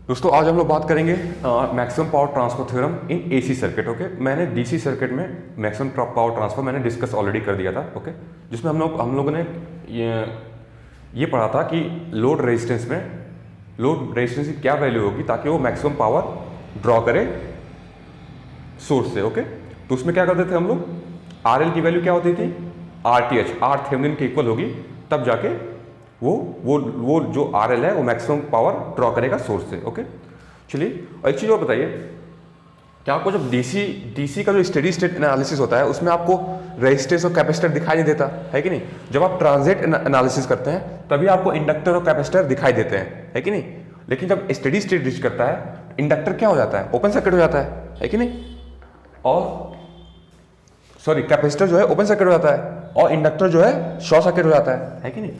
दोस्तों आज हम लोग बात करेंगे maximum power transfer theorem in AC circuit. Okay, मैंने डीसी सर्किट में मैक्सिमम पावर ट्रांसफर मैंने डिस्कस ऑलरेडी कर दिया था। ओके, जिसमें हम लोगों ने ये पढ़ा था कि लोड रेजिस्टेंस की क्या वैल्यू होगी ताकि वो मैक्सिमम पावर ड्रॉ करे सोर्स से। ओके, तो उसमें क्या करते थे हम लोग, आर एल की वैल्यू क्या होती थी, R T H, R Thevenin के इक्वल होगी, तब जाके वो जो आर एल है वो मैक्सिमम पावर ड्रॉ करेगा सोर्स से। ओके, चलिए और एक चीज़ और बताइए, क्या आपको जब डीसी का जो स्टेडी स्टेट एनालिसिस होता है उसमें आपको रेजिस्टेंस और कैपेसिटर दिखाई नहीं देता है कि नहीं? जब आप ट्रांजिएंट एनालिसिस करते हैं तभी आपको इंडक्टर और कैपेसिटर दिखाई देते हैं, है कि नहीं? लेकिन जब स्टेडी स्टेट रीच करता है इंडक्टर क्या हो जाता है, ओपन सर्किट हो जाता है कि नहीं? और सॉरी, कैपेसिटर जो है ओपन सर्किट हो जाता है और इंडक्टर जो है शॉर्ट सर्किट हो जाता है कि नहीं?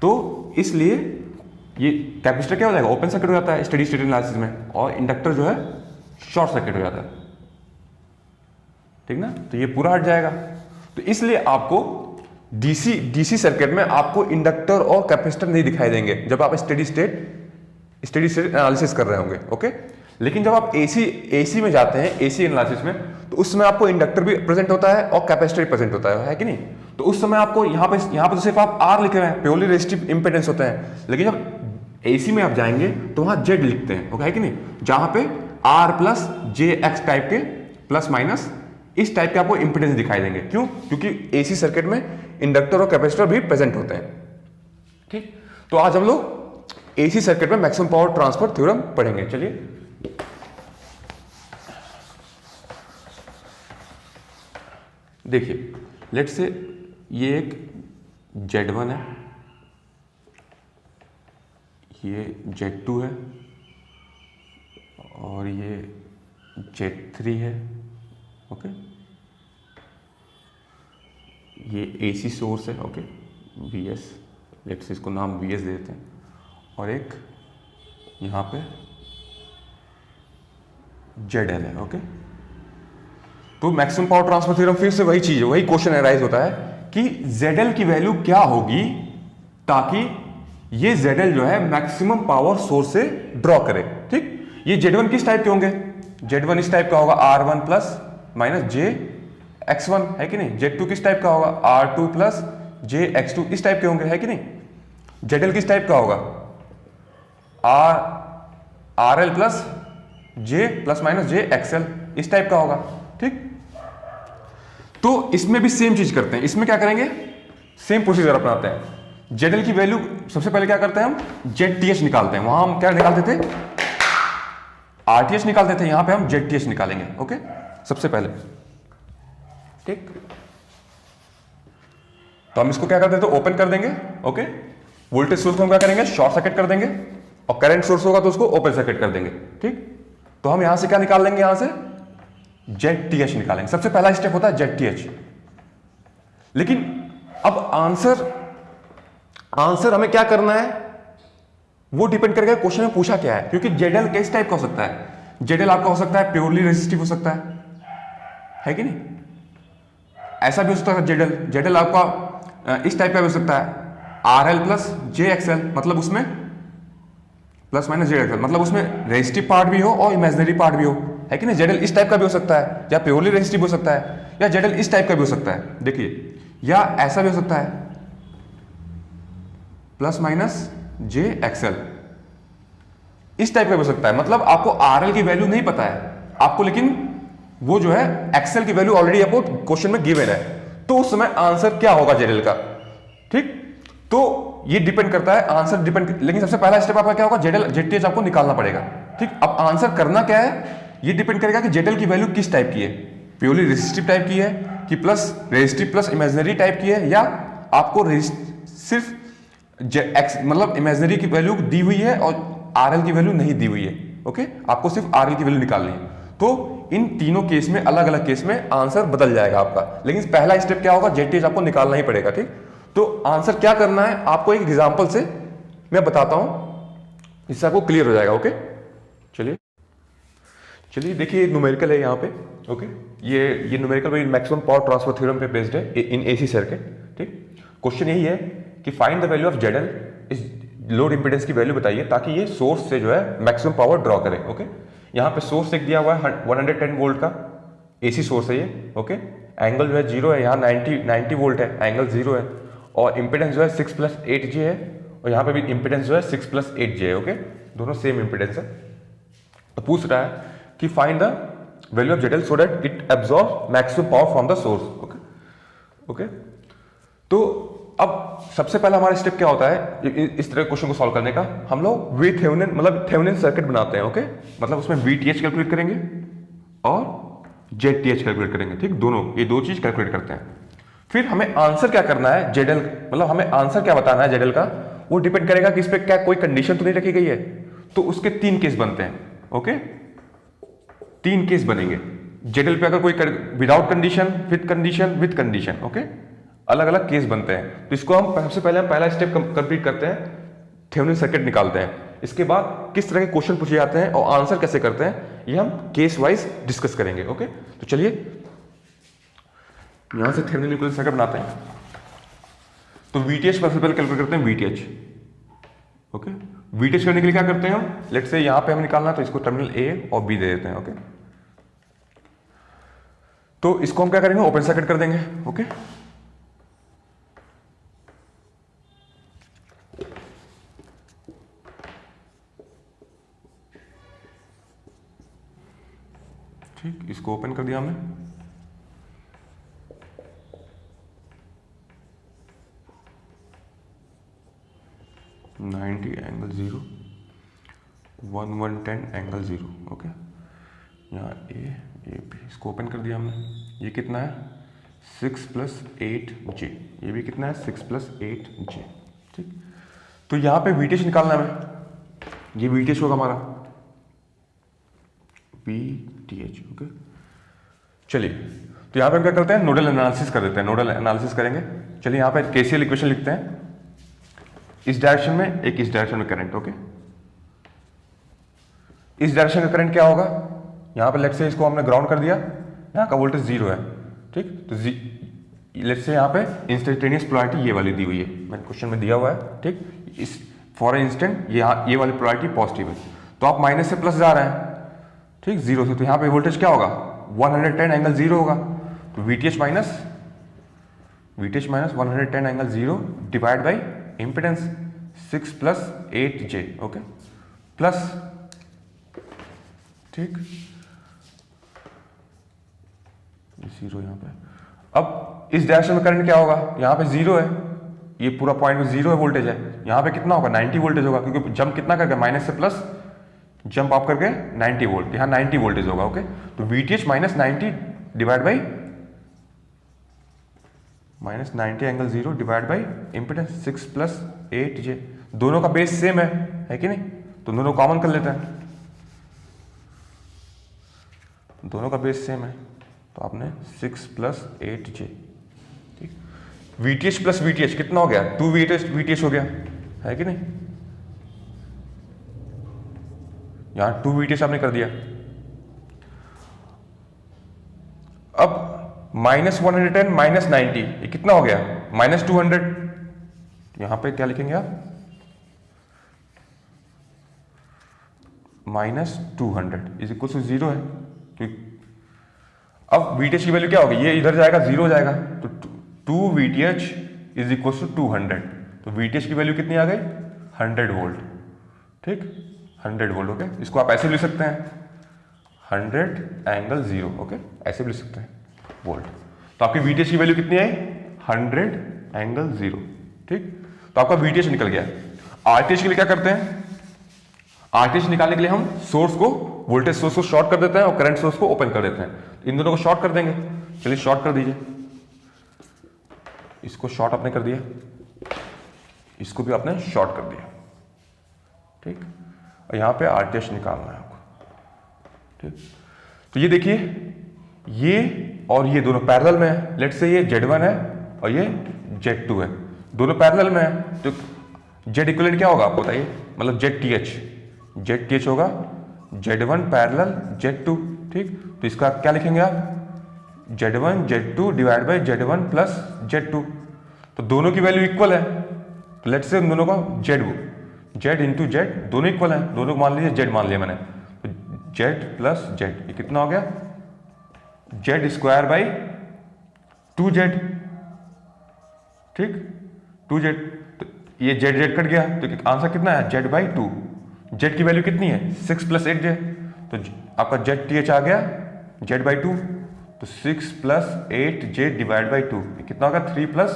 तो इसलिए ये कैपेसिटर क्या हो जाएगा, ओपन सर्किट हो जाता है स्टेडी स्टेट एनालिसिस में, और इंडक्टर जो है शॉर्ट सर्किट हो जाता है, ठीक ना? तो ये पूरा हट जाएगा। तो इसलिए आपको डीसी सर्किट में आपको इंडक्टर और कैपेसिटर नहीं दिखाई देंगे जब आप स्टेडी स्टेट एनालिसिस कर रहे होंगे। ओके, लेकिन जब आप एसी में जाते हैं, एसी एनालिसिस में, तो उस समय आपको इंडक्टर भी प्रेजेंट होता है और कैपेसिटर भी प्रेजेंट होता है कि नहीं? तो उस समय आपको यहाँ पे तो सिर्फ आप आर लिख रहे हैं, प्योरली रेजिस्टिव इंपेडेंस होता है। लेकिन जब एसी में आप जाएंगे तो वहां जेड लिखते हैं, ओके है कि नहीं? जहां पे R plus J X type के प्लस माइनस इस टाइप के आपको इंपेडेंस दिखाई देंगे। क्यों? क्योंकि एसी सर्किट में इंडक्टर और कैपेसिटर भी प्रेजेंट होते हैं। ठीक, तो आज हम लोग एसी सर्किट में मैक्सिमम पावर ट्रांसफर थ्योरम पढ़ेंगे। चलिए, देखिए, लेट्स से ये एक Z1 है, ये Z2 है और ये Z3 है। ओके, ये AC सोर्स है। ओके, VS, लेट्स से इसको नाम VS दे देते हैं, और एक यहाँ पे ZL है। ओके, तो मैक्सिमम पावर ट्रांसफर थ्योरम फिर से वही चीज है, वही क्वेश्चन अराइज होता है कि ZL की वैल्यू क्या होगी ताकि ये ZL जो है मैक्सिमम पावर सोर्स से ड्रॉ करे। ठीक, ये Z1 किस टाइप के होंगे, Z1 इस टाइप का होगा, R1 प्लस माइनस जे X1 है कि नहीं? Z2 किस टाइप का होगा, R2 प्लस जे X2 इस टाइप के होंगे, है कि नहीं? ZL किस टाइप का होगा, RL प्लस जे प्लस माइनस जे XL इस टाइप का होगा। ठीक, तो इसमें भी सेम चीज करते हैं। इसमें क्या करेंगे, सेम प्रोसीजर अपनाते हैं। ZL की वैल्यू सबसे पहले क्या करते हैं, हम ZTH निकालते हैं। वहां हम क्या निकालते थे, RTH निकालते थे, यहां पे हम ZTH निकालेंगे। ओके, सबसे पहले। ठीक, तो हम इसको क्या कर देते, ओपन कर देंगे। ओके, वोल्टेज सोर्स को हम क्या करेंगे, शॉर्ट सर्किट कर देंगे, और करंट सोर्स होगा तो उसको ओपन सर्किट कर देंगे। ठीक, तो हम यहां से क्या निकाल लेंगे, यहां से ZTH निकालेंगे। सबसे पहला स्टेप होता है ZTH। लेकिन अब आंसर हमें क्या करना है वो डिपेंड करेगा क्वेश्चन में पूछा क्या है, क्योंकि ZL किस टाइप का हो सकता है। ZL आपका हो सकता है प्योरली रेजिस्टिव हो सकता है कि नहीं? ऐसा भी हो सकता है ZL आपका इस टाइप का भी हो सकता है, RL प्लस JXL, मतलब उसमें प्लस माइनस JXL, मतलब उसमें रेजिस्टिव पार्ट भी हो और इमेजिनरी पार्ट भी हो, है कि नहीं? ZL इस टाइप का भी हो सकता है, या प्योरली रेजिस्टिव हो सकता है, या ZL इस टाइप का भी हो सकता है। देखिए, या ऐसा भी हो सकता है प्लस माइनस JXL इस टाइप का भी हो सकता है। मतलब आपको RL की वैल्यू नहीं पता है आपको, लेकिन वो जो है XL की वैल्यू ऑलरेडी आपको क्वेश्चन में गिवन है, तो उस समय आंसर क्या होगा ZL का। ठीक, तो ये डिपेंड करता है, आंसर डिपेंड, लेकिन सबसे पहला स्टेप आपका क्या होगा, ZTH आपको निकालना पड़ेगा। ठीक, अब आंसर करना क्या है ये डिपेंड करेगा कि ZL की वैल्यू किस टाइप की है, प्योरली रेजिस्टिव टाइप की है कि plus resistive plus imaginary type की है, या आपको सिर्फ मतलब इमेजिनरी की वैल्यू दी हुई है और RL की वैल्यू नहीं दी हुई है। ओके, आपको सिर्फ RL की वैल्यू निकालनी है। तो इन तीनों केस में, अलग अलग केस में आंसर बदल जाएगा आपका, लेकिन पहला स्टेप क्या होगा, ZTH आपको निकालना ही पड़ेगा। ठीक, तो आंसर क्या करना है आपको एक एग्जाम्पल से मैं बताता हूं, इससे आपको क्लियर हो जाएगा। ओके, चलिए देखिए, न्यूमेरिकल है यहाँ पे। ओके, ये numerical maximum power transfer theorem पे बेस्ड है इन एसी सर्किट। ठीक, क्वेश्चन यही है कि find the value of ZL load impedance की वैल्यू बताइए ताकि ये सोर्स से जो है मैक्सिमम पावर ड्रॉ करे। ओके, यहाँ पे सोर्स एक दिया हुआ है 110 वोल्ट का एसी सोर्स है ये। ओके, एंगल जो है 0 है, यहाँ 90 वोल्ट है, एंगल 0 है, और इम्पीडेंस जो है 6 + 8J है, और यहाँ पे भी इम्पीडेंस जो है 6 + 8J है। ओके, दोनों सेम इम्पीडेंस है। तो पूछ रहा है कि find the value of ZL so that it absorb maximum power from the source. Okay okay, तो अब सबसे पहला हमारा स्टेप क्या होता है इस तरह क्वेश्चन को सॉल्व करने का, हम लोग वी थेवेनिन मतलब थेवेनिन सर्किट बनाते हैं। ओके, मतलब उसमें VTH कैलकुलेट करेंगे और ZTH कैलकुलेट करेंगे। ठीक, दोनों ये दो चीज कैलकुलेट करते हैं। फिर हमें आंसर क्या करना है ZL, मतलब हमें आंसर क्या बताना है ZL का, वो डिपेंड करेगा कि इस पर क्या कोई कंडीशन तो नहीं रखी गई है। तो उसके 3 केस बनते हैं। ओके, 3 केस बनेंगे ZL पे, अगर कोई without condition, with condition, with condition. Okay, अलग अलग केस बनते हैं। तो इसको हम सबसे पहले हम पहला स्टेप कंप्लीट करते हैं, थेवेनिन सर्किट निकालते हैं। इसके बाद किस तरह के क्वेश्चन पूछे जाते हैं और आंसर कैसे करते हैं ये हम केस वाइज डिस्कस करेंगे। ओके, तो चलिए यहां से थेवेनिन इक्विवेलेंट सर्किट बनाते हैं। तो VTH सबसे पहले कैलकुलेट करते हैं VTH। ओके, VTH करने के लिए क्या करते हैं हम, लेट से यहां पे हमें निकालना है तो इसको टर्मिनल A और B दे देते हैं। ओके, तो इसको हम क्या करेंगे, ओपन सर्किट कर देंगे। ओके, ठीक, इसको ओपन कर दिया हमने। #90 ∠0 ओके, यहाँ ए बी, इसको ओपन कर दिया हमने। ये कितना है 6 + 8J, ये भी कितना है 6 + 8J। ठीक, तो यहाँ पे VTH निकालना है हमें, ये VTH होगा हमारा VTH। ओके, चलिए तो यहाँ पे हम क्या करते हैं, नोडल एनालिसिस कर देते हैं, नोडल एनालिसिस करेंगे। चलिए यहाँ पे KCL इक्वेशन लिखते हैं, इस डायरेक्शन में एक, इस डायरेक्शन में करंट। ओके, इस डायरेक्शन का करंट क्या होगा, यहाँ पे लेट से इसको हमने ग्राउंड कर दिया, यहाँ का वोल्टेज 0 है। ठीक, तो लेट से यहाँ पे इंस्टेंटेनियस पोलैरिटी ये वाली दी हुई है, मैंने क्वेश्चन में दिया हुआ है। ठीक, इस फॉर इंस्टेंट ये वाली पोलैरिटी पॉजिटिव है, तो आप माइनस से प्लस जा रहे हैं। ठीक, 0 से, तो यहाँ पे वोल्टेज क्या होगा 110 ∠0 होगा। तो VTH minus 110 ∠0 divide by impedance 6 + 8J। Okay, plus, ठीक, 0 यहाँ पे। अब इस डायरेक्शन में करंट क्या होगा, यहाँ पे 0 है, ये पूरा पॉइंट में 0 है, वोल्टेज है, यहाँ पे कितना होगा 90 वोल्टेज होगा, क्योंकि जंप कितना करके माइनस से प्लस जंप आप करके 90 वोल्ट, यहाँ 90 वोल्टेज होगा। ओके, तो VTH -90 divide by -90 ∠0 divide by impedance 6 + 8J। दोनों का बेस सेम है कि नहीं, तो दोनों कॉमन कर लेते हैं, दोनों का बेस सेम है, तो आपने 6 + 8J। ठीक, VTH + VTH कितना हो गया 2 VTH हो गया, है कि नहीं, यहां 2 VTH आपने कर दिया। अब -110 -90 ये कितना हो गया -200, यहां पे क्या लिखेंगे आप -200 = 0 है। तो अब VTH की वैल्यू क्या होगी, ये इधर जाएगा 0 हो जाएगा, तो 2 VTH = 200, तो VTH की वैल्यू कितनी आ गई 100 वोल्ट। ठीक, 100 वोल्ट। ओके, इसको आप ऐसे भी लिख सकते हैं 100 ∠0। ओके, ऐसे भी लिख सकते हैं वोल्ट। तो आपकी VTH की वैल्यू कितनी आई 100 ∠0। ठीक, तो आपका VTH निकल गया। RTH के लिए क्या करते हैं, RTH निकालने के लिए हम सोर्स को, वोल्टेज सोर्स को शॉर्ट कर देते हैं और करंट सोर्स को ओपन कर देते हैं। इन दोनों को शॉर्ट कर देंगे। चलिए शॉर्ट कर दीजिए, इसको शॉर्ट आपने कर दिया, इसको भी आपने शॉर्ट कर दिया। ठीक, और यहां पे RTH निकालना है आपको। ठीक, तो ये देखिए, ये और ये दोनों पैरेलल में है। लेट से ये Z1 है और ये Z2 है, दोनों पैरेलल में है, तो Z इक्विवेलेंट क्या होगा आपको बताइए, मतलब ZTH होगा Z1 पैरेलल Z2। ठीक, तो इसका क्या लिखेंगे आप Z1 Z2 divide by Z1 + Z2, तो दोनों की वैल्यू इक्वल है, तो लेट से उन दोनों का जेड इंटू जेड दोनों इक्वल हैं, दोनों को मान लीजिए जेड मान लिया मैंने, तो जेड प्लस जेड ये कितना हो गया, जेड स्क्वायर बाई 2z, ठीक 2z, तो ये जेड जेड कट गया तो आंसर कितना है जेड बाई 2, जेड की वैल्यू कितनी है 6 प्लस 8j, तो आपका जेड टी एच आ गया जेड बाई 2, तो 6 प्लस 8j डिवाइड बाई 2 कितना होगा 3 प्लस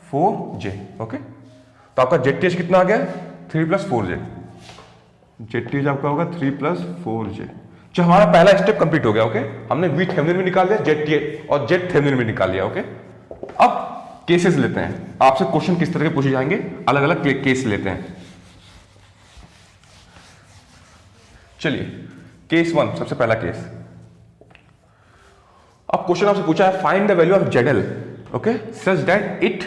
4j, ओके। तो आपका जेड टी एच कितना आ गया 3 plus 4j, Z T H आपका होगा 3 प्लस 4j। जो हमारा पहला स्टेप कंप्लीट हो गया, ओके। हमने वी थेवेनिन भी निकाल लिया, जेड टी एच और जेड थेवेनिन भी निकाल लिया, ओके। अब केसेस लेते हैं, आपसे क्वेश्चन किस तरह के पूछे जाएंगे, अलग अलग केस लेते हैं। चलिए केस 1, सबसे पहला केस। अब क्वेश्चन आपसे पूछा है find the value of Z L, okay, such that it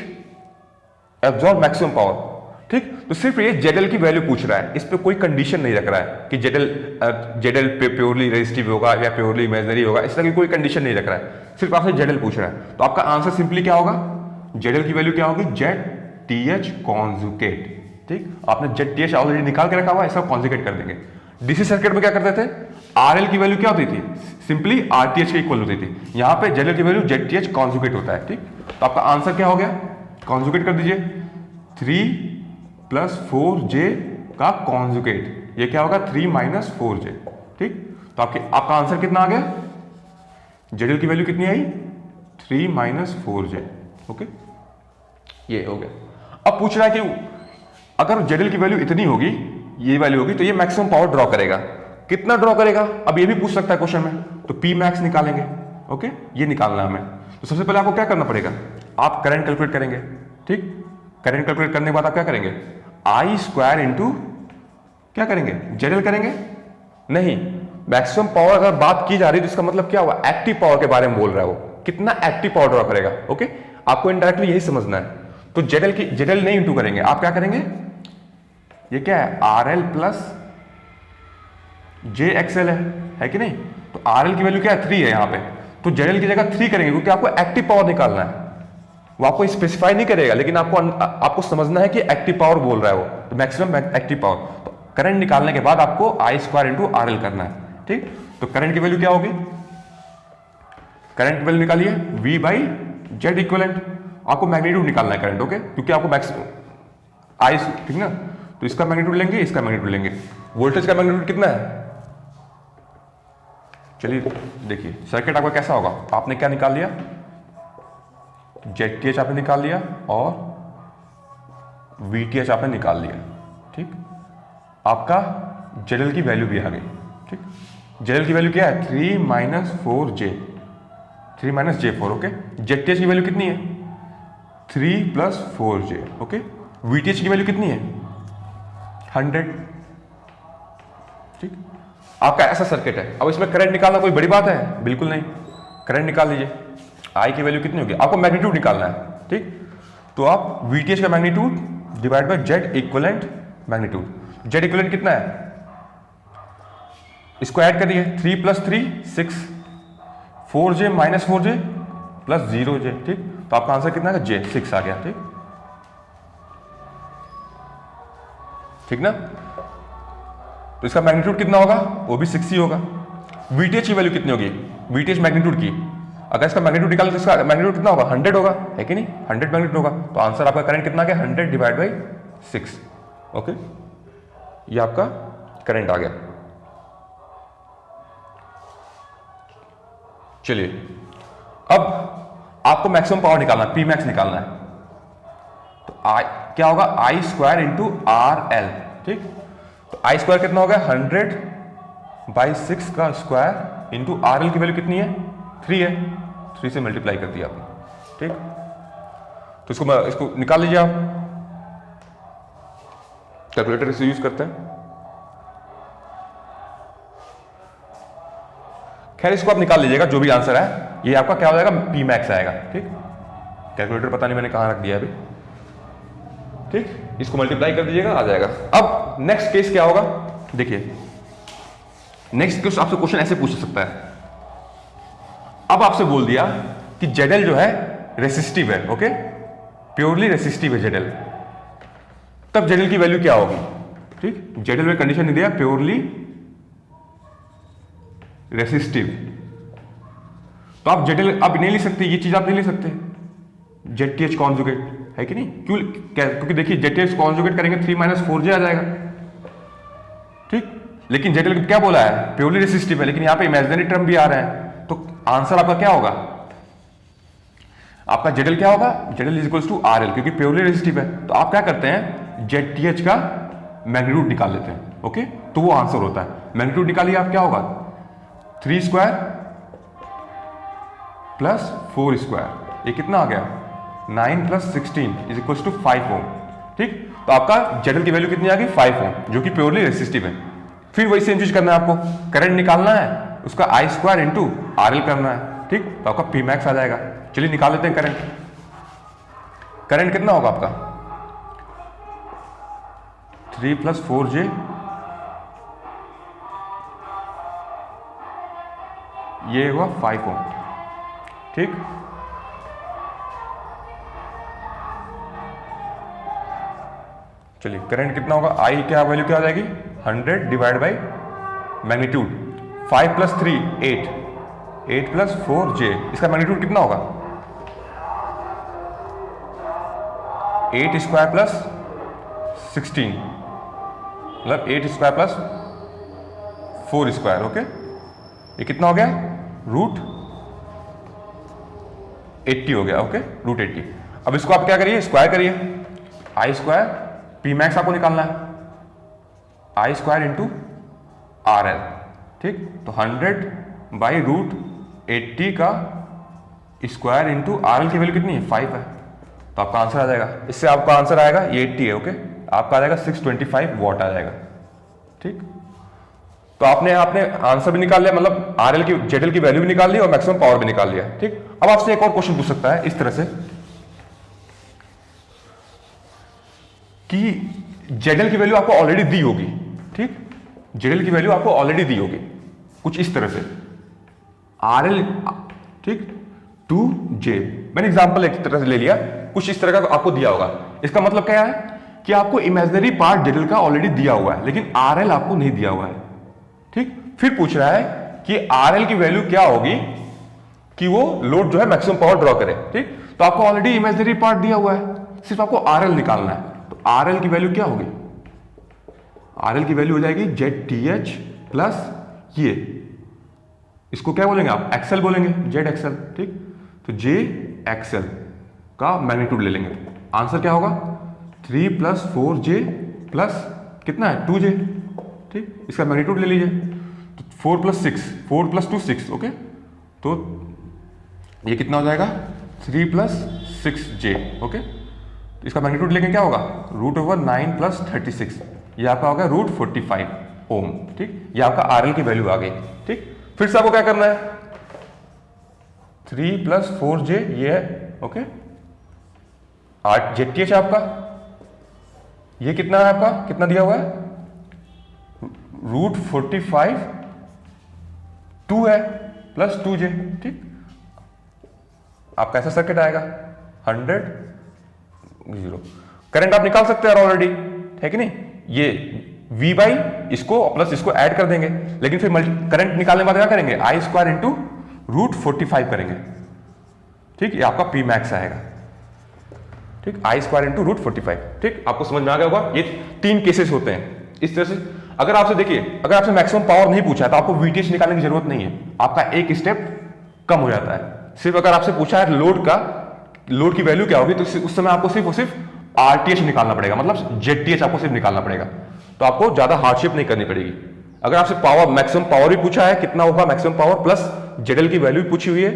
absorb maximum power, ठीक। तो सिर्फ ये जेडल की वैल्यू पूछ रहा है, इस पे कोई कंडीशन नहीं रख रहा है कि जेडल प्योरली रेजिस्टिव होगा या प्योरली इमेजिनरी होगा, इस तरह की कोई कंडीशन नहीं रख रहा है, सिर्फ आपसे जेडल पूछ रहा है। तो आपका आंसर सिंपली क्या होगा, जेडल की वैल्यू क्या होगी जेड टी एच कॉन्जुगेट, ठीक। आपने जेड टी एच ऑलरेडी निकाल के रखा हुआ है, इसका कॉन्जुगेट कर देंगे। डीसी सर्किट में क्या करते थे, आरएल की वैल्यू क्या होती थी, सिंपली आरटीएच के इक्वल होती थी, यहां पे जेडल की value Z T H conjugate होता है, ठीक। तो आपका आंसर क्या हो गया, कॉन्जुगेट कर दीजिए, 3 प्लस 4j का कॉन्जुगेट, ये क्या होगा 3 माइनस 4j, ठीक। तो आपका आंसर कितना आ गया, जेडल की वैल्यू कितनी आई 3 माइनस 4j, ओके, ये हो गया। अब पूछ रहा है कि अगर जेडल की वैल्यू इतनी होगी, ये वैल्यू होगी, तो ये मैक्सिमम पावर ड्रॉ करेगा, कितना ड्रॉ करेगा, अब ये भी पूछ सकता है क्वेश्चन में, तो पी मैक्स निकालेंगे, ओके, ये निकालना है हमें। तो सबसे पहले आपको क्या करना पड़ेगा, आप करंट कैलकुलेट करेंगे, ठीक। करंट कैलकुलेट करने के बाद आप क्या करेंगे, आई स्क्वायर इंटू क्या करेंगे, जेडल करेंगे, नहीं, मैक्सिमम पावर अगर बात की जा रही है तो इसका मतलब क्या हुआ, एक्टिव पावर के बारे में बोल रहा है वो, कितना एक्टिव पावर ड्रॉ करेगा, ओके। आपको इनडायरेक्टली यही समझना है। तो जेडल नहीं इंटू करेंगे, आप क्या करेंगे, ये क्या है आर एल प्लस जे एक्सएल है कि नहीं। तो आर एल की वैल्यू क्या है 3 है यहां पे, तो जेडल की जगह 3 करेंगे, क्योंकि आपको एक्टिव पावर निकालना है, वो आपको स्पेसिफाई नहीं करेगा, लेकिन आपको समझना है कि एक्टिव पावर बोल रहा है वो, तो मैक्सिमम एक्टिव पावर। तो करंट निकालने के बाद आपको आई स्क्वायर इंटू आर एल करना है, ठीक। तो करंट की वैल्यू क्या होगी, करंट की वैल्यू निकालिए वी बाई जेड इक्वलेंट, आपको मैग्नीट्यूड निकालना है करंट, ओके, क्योंकि आपको मैक्सिमम आई, ठीक ना। तो इसका मैग्नीट्यूड लेंगे, इसका मैग्नीट्यूड लेंगे, वोल्टेज का मैग्नीट्यूड कितना है, चलिए देखिए सर्किट आपका कैसा होगा, आपने क्या निकाल लिया, जेड टी एच आपने निकाल लिया और वी टी एच आपने निकाल लिया, ठीक। आपका जेडल की वैल्यू भी आ गई, ठीक। जेडल की वैल्यू क्या है 3 minus 4j, 3 minus j4, okay. Z T H की वैल्यू कितनी है 3 plus 4j, okay. We T H की वैल्यू कितनी है 100, ठीक। आपका ऐसा सर्किट है। अब इसमें करंट निकालना कोई बड़ी बात है, बिल्कुल नहीं, करंट निकाल लीजिए, आई की वैल्यू कितनी होगी, आपको मैग्नीट्यूड निकालना है, ठीक। तो आप वीटीएच का magnitude divide by Z equivalent magnitude, Z equivalent कितना है, इसको ऐड करिए 3 plus 3 6, 4j minus 4j plus 0j, ठीक। तो आपका आंसर कितना है j 6 आ गया, ठीक, ठीक ना। तो इसका मैग्नीट्यूड कितना होगा, वो भी 6 ही होगा। वीटीएच की वैल्यू कितनी होगी, वीटीएच मैग्नीट्यूड की, अगर इसका मैग्नीट्यूड निकालें तो इसका मैग्नीट्यूड कितना होगा 100 होगा, है कि नहीं, 100 मैग्नीट्यूड होगा। तो आंसर आपका करंट कितना आ गया 100 डिवाइड बाई 6, ओके, ये आपका करंट आ गया। चलिए अब आपको मैक्सिमम पावर निकालना है, पी मैक्स निकालना है, तो आई क्या होगा आई स्क्वायर इंटू आर एल, ठीक। तो आई स्क्वायर कितना होगा 100 बाई 6 का स्क्वायर इंटू आर एल की वैल्यू कितनी है 3 है, 3 से मल्टीप्लाई कर दिया आपने, ठीक। तो इसको निकाल लीजिए आप, कैलकुलेटर से यूज करते हैं। खैर इसको आप निकाल लीजिएगा, जो भी आंसर है ये आपका क्या हो जाएगा पी मैक्स आएगा, ठीक। कैलकुलेटर पता नहीं मैंने कहां रख दिया अभी, ठीक। इसको मल्टीप्लाई कर दीजिएगा, आ जाएगा। अब नेक्स्ट केस क्या होगा, देखिए नेक्स्ट केस आपसे क्वेश्चन ऐसे पूछ सकता है, अब आपसे बोल दिया कि जेडल जो है रेसिस्टिव है, ओके, प्योरली रेसिस्टिव है जेडल, तब जेडल की वैल्यू क्या होगी, ठीक, जेडएल में कंडीशन नहीं दिया, प्योरली रेसिस्टिव। तो आप जेडएल आप नहीं ले सकते, ये चीज आप नहीं ले सकते, जेडटीएच कॉन्जुगेट है कि नहीं, क्योंकि देखिए जेडटीएच कॉन्जुगेट करेंगे 3 - 4j आ जाएगा, ठीक। लेकिन जेडएल क्या बोला है, प्योरली रेसिस्टिव है, लेकिन यहां पे इमेजिनरी टर्म भी आ रहा है, तो आंसर आपका क्या होगा, आपका जेडएल क्या होगा, जेडएल इज इक्वल्स टू आरएल, क्योंकि प्योरली रेसिस्टिव है। तो आप क्या करते हैं, जेडटीएच का मैग्नीट्यूड निकाल लेते हैं, ओके, तो वो आंसर होता है। मैग्नीट्यूड निकालिए आप, क्या होगा, 3 स्क्वायर प्लस 4 स्क्वायर, ये कितना आ गया, 9 + 16 इज इक्वल्स टू 5 ओम, ठीक। तो आपका जेडएल की वैल्यू कितनी आ गई, 5 ओम, जो कि प्योरली रेसिस्टिव है। फिर वही सेम चीज करना है आपको, करंट निकालना है, उसका I² इंटू RL करना है, ठीक। तो आपका P मैक्स आ जाएगा। चलिए निकाल लेते हैं करंट। करंट कितना होगा आपका, 3 + 4j, ये हुआ 5 ओम, ठीक। चलिए करंट कितना होगा, I क्या वैल्यू क्या आ जाएगी, 100 डिवाइड बाई मैग्नीट्यूड, 5 + 3 8, 8 + 4j, इसका मैग्नीट्यूड कितना होगा, 8 स्क्वायर प्लस 16, मतलब 8 स्क्वायर प्लस 4 स्क्वायर, ओके। ये कितना हो गया, √80 हो गया, ओके, √80। अब इसको आप क्या करिए, स्क्वायर करिए, I², P मैक्स आपको निकालना है, I² इंटू RL, ठीक। तो 100 बाई √80 का स्क्वायर इंटू RL की वैल्यू कितनी है, 5 है, तो आपका आंसर आ जाएगा। इससे आपका आंसर आएगा, ये 80 है, ओके, आपका आ जाएगा 625 वॉट आ जाएगा, ठीक। तो आपने आंसर भी निकाल लिया, मतलब RL की जेडएल की वैल्यू भी निकाल ली और मैक्सिमम पावर भी निकाल लिया, ठीक। अब आपसे एक और क्वेश्चन पूछ सकता है इस तरह से कि जेडएल की वैल्यू आपको ऑलरेडी दी होगी, ठीक, जेडएल की वैल्यू आपको ऑलरेडी दी होगी कुछ इस तरह से, RL, ठीक, 2j, मैंने एग्जांपल एक तरह से ले लिया, कुछ इस तरह का आपको दिया होगा। इसका मतलब क्या है कि आपको इमेजिनरी पार्ट जेडएल का ऑलरेडी दिया हुआ है, लेकिन RL आपको नहीं दिया हुआ है, ठीक। फिर पूछ रहा है कि RL की वैल्यू क्या होगी कि वो लोड जो है मैक्सिमम पावर ड्रॉ करे, ठीक। तो आपको ऑलरेडी इमेजिनरी पार्ट दिया हुआ है, सिर्फ आपको RL निकालना है। तो RL की वैल्यू क्या होगी, RL की वैल्यू हो जाएगी ZTH प्लस ये, इसको क्या बोलेंगे आप, एक्सएल बोलेंगे, जेड एक्सएल, ठीक। तो जे एक्सएल का मैग्नीट्यूड ले लेंगे, आंसर क्या होगा, 3 + 4j प्लस कितना है, 2j, ठीक। इसका मैग्नीट्यूड ले लीजिए, तो 4 + 6, 4 + 2 6, ओके। तो ये कितना हो जाएगा, 3 + 6j, ओके। तो इसका मैग्नीट्यूड लेके क्या होगा, √9 + 36, ये आपका होगा √45 ओम, ठीक। ये आपका RL की वैल्यू आ गई, ठीक। फिर से आपको क्या करना है, 3 + 4j ये है, ओके, ZTH आपका ये कितना है, आपका कितना दिया हुआ है, √45 2 है प्लस 2j, ठीक। आपका ऐसा सर्किट आएगा, 100 0। करंट आप निकाल सकते हैं ऑलरेडी, है कि नहीं, ये V बाई इसको प्लस इसको ऐड कर देंगे, लेकिन फिर करंट निकालने के बाद क्या करेंगे, I² इंटू √45 करेंगे, ठीक। ये आपका P मैक्स आएगा, ठीक, I² इंटू √45, ठीक। आपको समझ में आ गया होगा। ये 3 केसेस होते हैं इस तरह से। अगर आपसे देखिए, अगर आपसे मैक्सिमम पावर नहीं पूछा है तो आपको VTH निकालने की जरूरत नहीं है, आपका एक स्टेप कम हो जाता है। सिर्फ अगर आपसे पूछा है लोड की वैल्यू क्या होगी, तो उस समय आपको सिर्फ और सिर्फ RTH निकालना पड़ेगा, मतलब ZTH आपको सिर्फ निकालना पड़ेगा, तो आपको ज्यादा हार्डशिप नहीं करनी पड़ेगी। अगर आपसे पावर मैक्सिमम पावर भी पूछा है, कितना होगा मैक्सिमम पावर, प्लस जेडएल की वैल्यू भी पूछी हुई है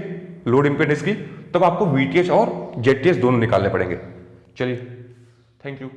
लोड इंपेडेंस की, तब आपको VTH और ZTH दोनों निकालने पड़ेंगे। चलिए, थैंक यू।